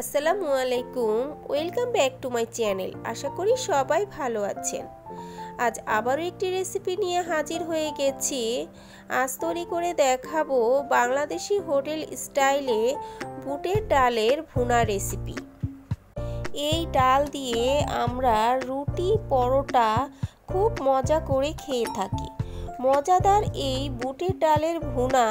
আসসালামু আলাইকুম, welcome back to my channel. আশা করি সবাই ভালো আছেন। আজ আবারও একটি রেসিপি নিয়ে হাজির হয়ে গেছি। আজ তৈরি করে দেখাবো বাংলাদেশি হোটেল স্টাইলে বুটের ডালের ভুনা রেসিপি। এই ডাল দিয়ে আমরা রুটি, পরোটা খুব মজা করে খেয়ে থাকি। মজাদার এই বুটের ডালের ভুনা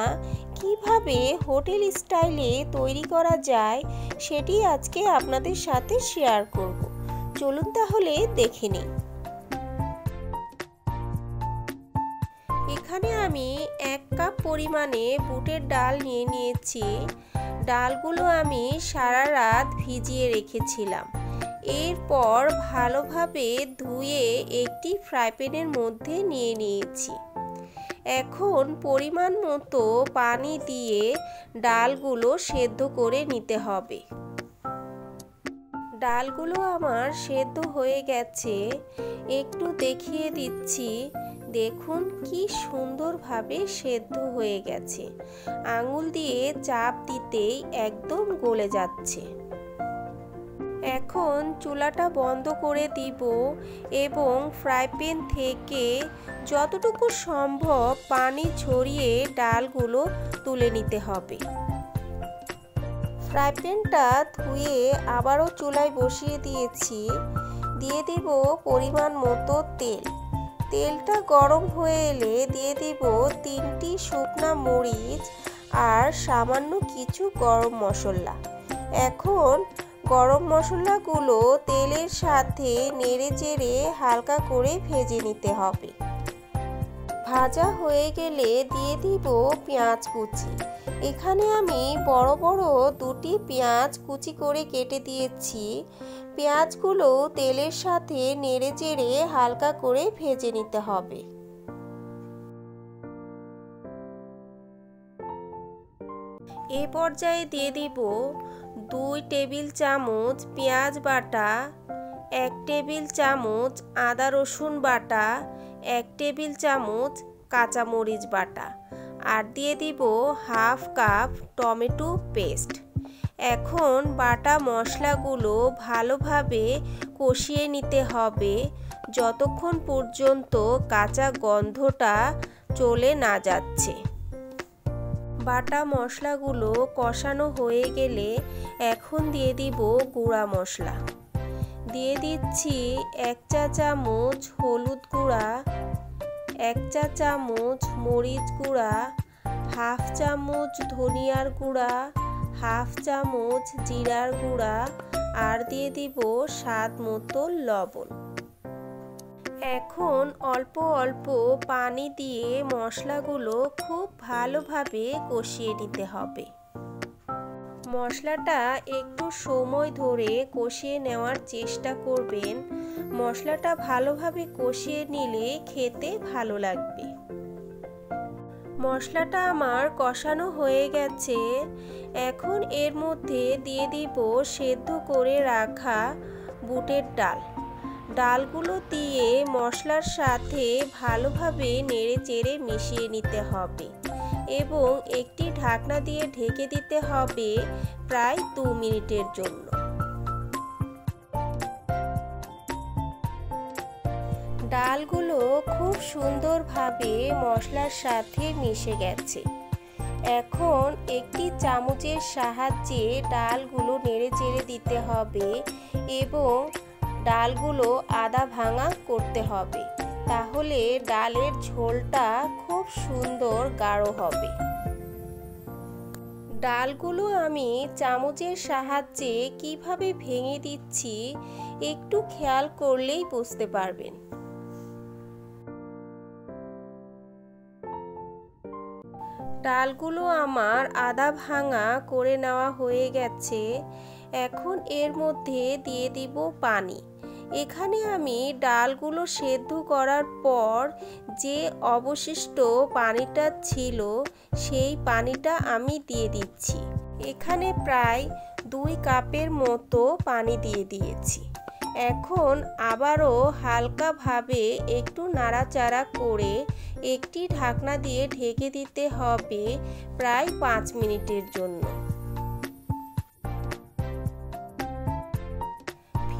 কিভাবে হোটেল স্টাইলে তৈরি করা যায় সেটি আজকে আপনাদের সাথে শেয়ার করব। চলুন তাহলে দেখে নিই। এখানে আমি 1 কাপ পরিমাণে বুটের ডাল নিয়ে নিয়েছি। ডালগুলো আমি সারা রাত ভিজিয়ে রেখেছিলাম। এরপর ভালোভাবে ধুয়ে একটি ফ্রাই প্যানের মধ্যে নিয়ে নিয়েছি। এখন পরিমাণ মতো পানি দিয়ে ডালগুলো সেদ্ধ করে নিতে হবে। ডালগুলো আমার সেদ্ধ হয়ে গেছে, একটু দেখিয়ে দিচ্ছি। দেখুন কি সুন্দরভাবে সেদ্ধ হয়ে গেছে। আঙুল দিয়ে চাপ দিতেই একদম গলে যাচ্ছে। এখন চুলাটা বন্ধ করে দিব এবং ফ্রাই প্যান থেকে যতটুকু সম্ভব পানি ঝরিয়ে ডালগুলো তুলে নিতে হবে। ফ্রাই প্যানটা ধুয়ে আবারও চুলায় বসিয়ে দিয়েছি। দিয়ে দিব পরিমাণ মতো তেল। তেলটা গরম হয়ে এলে দিয়ে দিব 3টি শুকনা মরিচ আর সামান্য কিছু গরম মশলা। এখন গরম মশলাগুলো তেলের সাথে নেড়ে চেড়ে হালকা করে ভেজে নিতে হবে। ভাজা হয়ে গেলে দিয়ে দিব পেঁয়াজ কুচি। এখানে আমি বড় বড় 2টি পেঁয়াজ কুচি করে কেটে দিয়েছি। পেঁয়াজগুলো তেলের সাথে নেড়ে চেড়ে হালকা করে ভেজে নিতে হবে। এই পর্যায়ে দিয়ে দিব 2 টেবিল চামচ পেঁয়াজ বাটা, 1 টেবিল চামচ আদা রসুন বাটা, 1 টেবিল চামচ কাঁচামরিচ বাটা আর দিয়ে দিব হাফ কাপ টমেটো পেস্ট। এখন বাটা মশলাগুলো ভালোভাবে কষিয়ে নিতে হবে যতক্ষণ পর্যন্ত কাঁচা গন্ধটা চলে না যাচ্ছে। বাটা মশলাগুলো কষানো হয়ে গেলে এখন দিয়ে দিব গুঁড়া মশলা। দিয়ে দিচ্ছি 1 চা চামচ হলুদ গুঁড়া, 1 চা চামচ মরিচ গুঁড়া, হাফ চামচ ধনিয়ার গুঁড়া, হাফ চামচ জিরার গুঁড়া আর দিয়ে দিব স্বাদ মতো লবণ। এখন অল্প অল্প পানি দিয়ে মশলাগুলো খুব ভালোভাবে কষিয়ে নিতে হবে। মশলাটা একটু সময় ধরে কষিয়ে নেওয়ার চেষ্টা করবেন। মশলাটা ভালোভাবে কষিয়ে নিলে খেতে ভালো লাগবে। মশলাটা আমার কষানো হয়ে গেছে। এখন এর মধ্যে দিয়ে দিব সেদ্ধ করে রাখা বুটের ডাল। ডালগুলো দিয়ে মশলার সাথে ভালোভাবে নেড়ে চেড়ে মিশিয়ে নিতে হবে এবং একটি ঢাকনা দিয়ে ঢেকে দিতে হবে প্রায় 2 মিনিটের জন্য। ডালগুলো খুব সুন্দরভাবে মশলার সাথে মিশে গেছে। এখন একটি চামচের সাহায্যে ডালগুলো নেড়ে চেড়ে দিতে হবে এবং ডালগুলো আধা ভাঙা করতে হবে, তাহলে ডালের ঝোলটা খুব সুন্দর গাঢ় হবে। ডালগুলো আমি চামচের সাহায্যে কিভাবে ভেঙে দিচ্ছি একটু খেয়াল করলেই বুঝতে পারবেন। ডালগুলো আমার আধা ভাঙা করে নেওয়া হয়ে গেছে। এখন এর মধ্যে দিয়ে দিব পানি। এখানে আমি ডালগুলো সেদ্ধ করার পর যে অবশিষ্ট পানিটা ছিল সেই পানিটা আমি দিয়ে দিচ্ছি। এখানে প্রায় 2 কাপের মতো পানি দিয়ে দিয়েছি। এখন আবারও হালকাভাবে একটু নাড়াচাড়া করে একটি ঢাকনা দিয়ে ঢেকে দিতে হবে প্রায় 5 মিনিটের জন্য।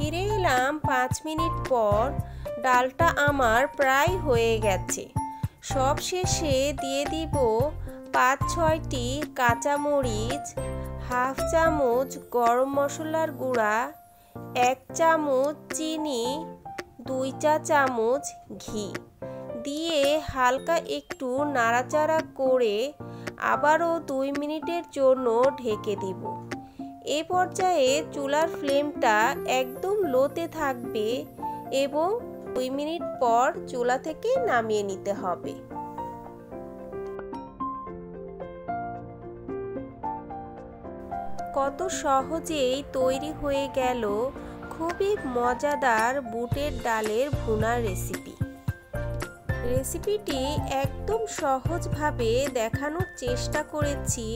ফিরে এলাম 5 মিনিট পর। ডালটা আমার প্রায় হয়ে গেছে। সব শেষে দিয়ে দিব 5-6টি কাঁচামরিচ, হাফ চামচ গরম মশলার গুঁড়া, 1 চামচ চিনি, 2 চা চামচ ঘি দিয়ে হালকা একটু নাড়াচাড়া করে আবারও 2 মিনিটের জন্য ঢেকে দিব। এ পর্যায়ে চুলার ফ্লেমটা একদম লোতে থাকবে এবং 2 মিনিট পর চুলা থেকে নামিয়ে নিতে হবে। কত সহজেই তৈরি হয়ে গেল খুবই মজাদার বুটের ডালের ভুনার রেসিপি। রেসিপিটি একদম সহজভাবে দেখানোর চেষ্টা করেছি।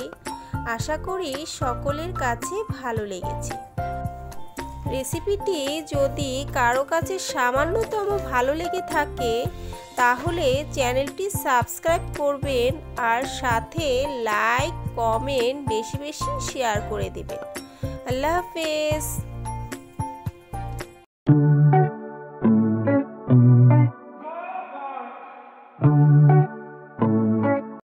আশা করি সকলের কাছে ভালো লেগেছে। রেসিপিটি যদি কারো কাছে সামান্যতম ভালো লেগে থাকে তাহলে চ্যানেলটি সাবস্ক্রাইব করবেন আর সাথে লাইক, কমেন্ট বেশি বেশি শেয়ার করে দেবেন। আল্লাহ হাফেজ।